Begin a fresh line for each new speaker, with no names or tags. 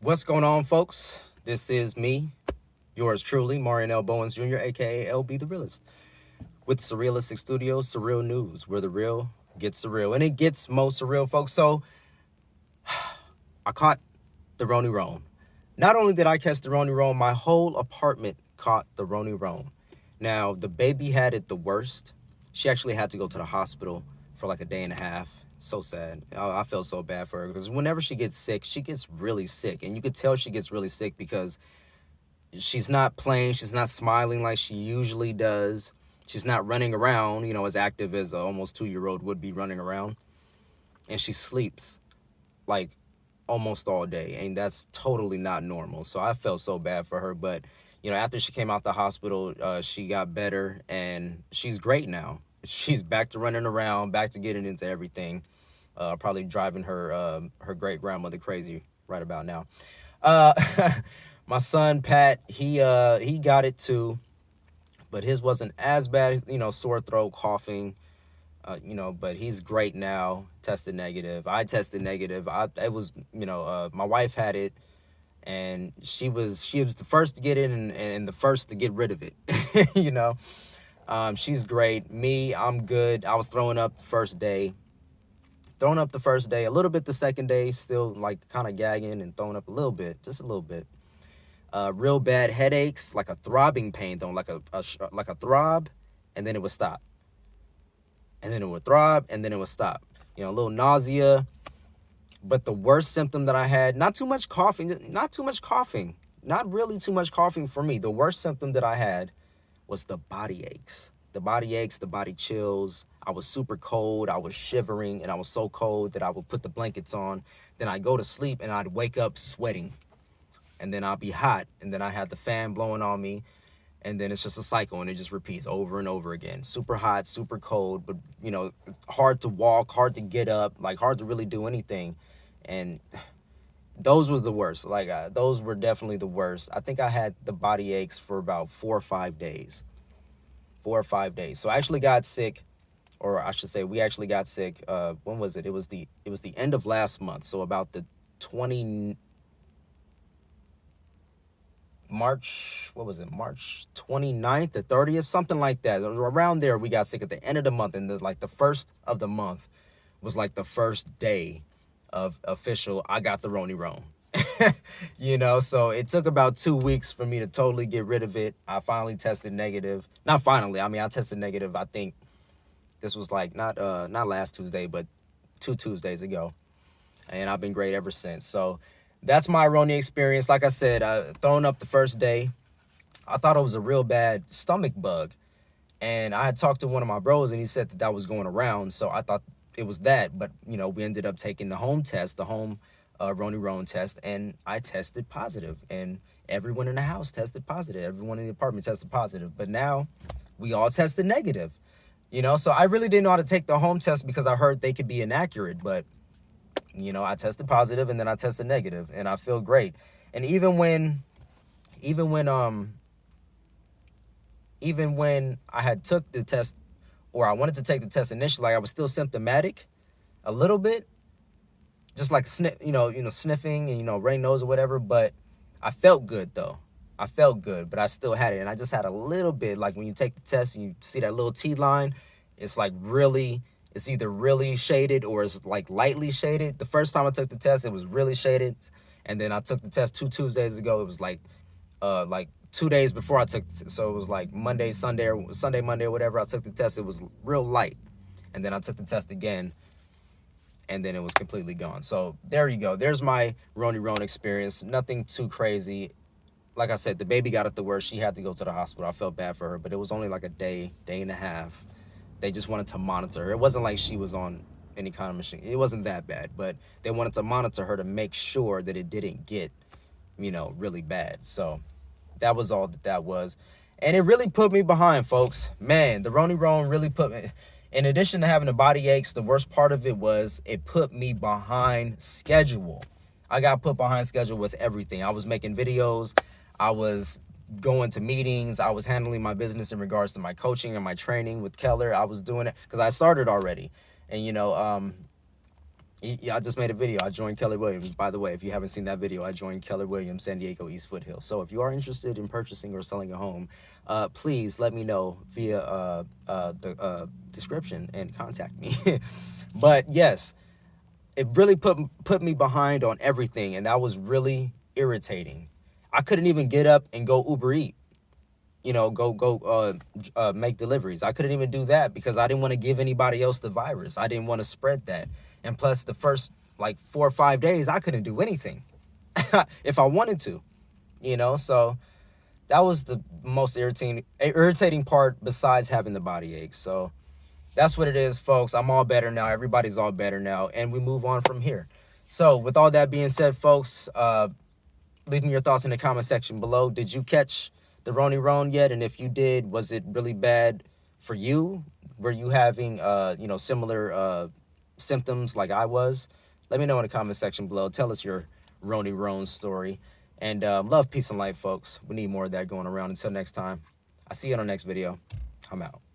What's going on, folks? This is me, yours truly, Marion L. Bowens Jr., aka LB the Realist, with Surrealistic Studios, Surreal News, where the real gets surreal. And it gets most surreal, folks. So I caught the Roni Roan. Not only did I catch the Roni Roan, my whole apartment caught the Roni Roan. Now, the baby had it the worst. She actually had to go to the hospital for like a day and a half. So sad. I felt so bad for her because whenever she gets sick, she gets really sick. And you could tell she gets really sick because she's not playing. She's not smiling like she usually does. She's not running around, as active as an almost 2-year-old would be running around. And she sleeps like almost all day, and that's totally not normal. So I felt so bad for her, but after she came out the hospital, she got better and she's great now. She's back to running around, back to getting into everything. Probably driving her great grandmother crazy right about now. uh my son Pat, he got it too, but his wasn't as bad. Sore throat, coughing, but he's great now. Tested negative. I tested negative. It was, my wife had it, and she was the first to get it and the first to get rid of it. She's great. Me, I'm good. I was throwing up the first day. A little bit the second day, still like kind of gagging and throwing up a little bit, just a little bit. Real bad headaches, like a throbbing pain though, like a throb, and then it would stop, and then it would throb, and then it would stop. A little nausea. But the worst symptom that I had, not really too much coughing for me. The worst symptom that I had was the body aches. The body aches, the body chills. I was super cold. I was shivering, and I was so cold that I would put the blankets on. Then I'd go to sleep, and I'd wake up sweating. And then I'd be hot, and then I had the fan blowing on me. And then it's just a cycle, and it just repeats over and over again. Super hot, super cold, but, hard to walk, hard to get up, like hard to really do anything. And those was the worst. Those were definitely the worst. I think I had the body aches for about 4 or 5 days. 4 or 5 days. So I actually got sick, or I should say we actually got sick. When was it? It was the end of last month. So about the 20 March, what was it? March 29th or 30th, something like that. Around there, we got sick at the end of the month. And the first of the month was like the first day of official, I got the Roni Roan. So it took about 2 weeks for me to totally get rid of it. I finally tested negative. Not finally, I tested negative. I think this was like not last Tuesday, but 2 Tuesdays ago. And I've been great ever since. So that's my Roni experience. Like I said, throwing up the first day. I thought it was a real bad stomach bug. And I had talked to one of my bros, and he said that was going around. So I thought it was that. But, we ended up taking the home test, the home Roni Roan test, and I tested positive. And everyone in the house tested positive. Everyone in the apartment tested positive. But now we all tested negative. So I really didn't know how to take the home test because I heard they could be inaccurate. But I tested positive, and then I tested negative, and I feel great. And even when I had took the test, or I wanted to take the test initially, I was still symptomatic a little bit, just like sniffing and runny nose or whatever. But I felt good though. I felt good, but I still had it, and I just had a little bit. Like when you take the test and you see that little T line, it's like really. It's either really shaded or it's like lightly shaded. The first time I took the test, it was really shaded. And then I took the test 2 Tuesdays ago. It was like 2 days before I took it. So it was like Monday, Sunday, Monday, or whatever. I took the test. It was real light. And then I took the test again. And then it was completely gone. So there you go. There's my Roni Roan experience. Nothing too crazy. Like I said, the baby got it the worst. She had to go to the hospital. I felt bad for her. But it was only like a day and a half. They just wanted to monitor her. It wasn't like she was on any kind of machine. It wasn't that bad, but they wanted to monitor her to make sure that it didn't get, really bad. So that was all that was. And it really put me behind, folks. Man, the Roni Roan really put me, in addition to having the body aches, the worst part of it was it put me behind schedule. I got put behind schedule with everything. I was making videos. I was going to meetings. I was handling my business in regards to my coaching and my training with Keller. I was doing it because I started already. And, Yeah, I just made a video. I joined Keller Williams. By the way, if you haven't seen that video, I joined Keller Williams, San Diego East Foothills. So if you are interested in purchasing or selling a home, please let me know via the description and contact me. But yes, it really put me behind on everything, and that was really irritating. I couldn't even get up and go Uber Eat, make deliveries. I couldn't even do that because I didn't want to give anybody else the virus. I didn't want to spread that. And plus, the first like 4 or 5 days, I couldn't do anything if I wanted to, So that was the most irritating part besides having the body aches. So that's what it is, folks. I'm all better now. Everybody's all better now, and we move on from here. So with all that being said, folks, leave me your thoughts in the comment section below. Did you catch the Roni Roan yet? And if you did, was it really bad for you? Were you having, similar symptoms like I was? Let me know in the comment section below. Tell us your Roni Roan story. And love, peace, and light, folks. We need more of that going around. Until next time, I'll see you on the next video. I'm out.